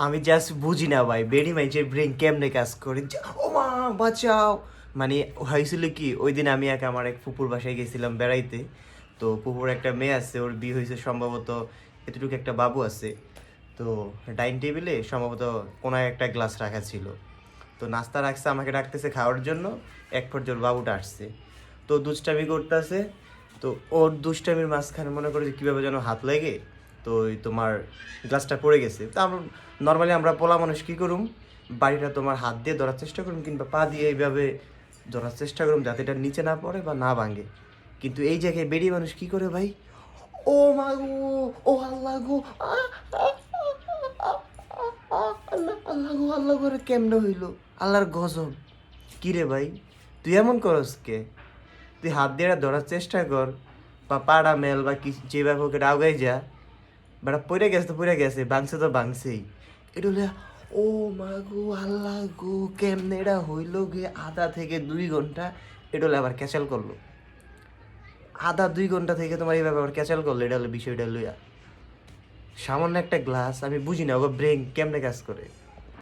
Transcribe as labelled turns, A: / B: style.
A: আমি জাস্ট বুঝি না ভাই বেডি মাইজের ব্রেন কেমনে কাজ করে ও মা বাঁচাও। মানে হয়েছিল কি, ওই দিন আমি আমার এক ফুপুর বাসায় গেছিলাম বেড়াইতে। তো ফুপুর একটা মেয়ে আছে, ওর বিয়ে হয়েছে সম্ভবত, এতটুকু একটা বাবু আছে। তো ডাইনিং টেবিলে সম্ভবত কোনায় একটা গ্লাস রাখা ছিল। তো নাস্তা রাখছে, আমাকে ডাকতেছে খাওয়ার জন্য। এক পর্যায়ে ওর বাবুটা আসছে, তো দুষ্টামি করতেছে। তো ওর দুষ্টামির মাঝখানে মনে করে যে কীভাবে যেন হাত লাগে, তো ওই তোমার গ্লাসটা পড়ে গেছে। তা আমরা নর্মালি আমরা পোলা মানুষ কী করুম, বাড়িটা তোমার হাত দিয়ে ধরার চেষ্টা করুম কিংবা পা দিয়ে এইভাবে ধরার চেষ্টা করুম যাতে এটা নিচে না পড়ে বা না ভাঙে। কিন্তু এই জায়গায় বেরিয়ে মানুষ কী করে ভাই, ও মা গো, ও আল্লাহ গো, আল্লাহ আল্লাহ গো, আল্লাহ করে কেমনে হইলো, আল্লাহর গজব। কি রে ভাই, তুই এমন করস কে? তুই হাত দিয়ে এটা ধরার চেষ্টা কর, বা পাড়া মেল বা কি যেভাবে হোক এটা আগাই যা। বেটা পড়ে গেছে তো পড়ে গেছে, ভাঙছে তো ভাঙছেই। এটা হলে ও মা গো আল্লাহ গো, কেমনে এটা হইলো গে। আধা থেকে 2 ঘন্টা এটা হলে আবার ক্যাচাল করলো। আধা 2 ঘন্টা থেকে তোমার এইভাবে আবার ক্যাচাল করলো, এটা হলো বিষয়টা লইয়া। সামান্য একটা গ্লাস, আমি বুঝি না ওকে ব্রেন কেমনে কাজ করে।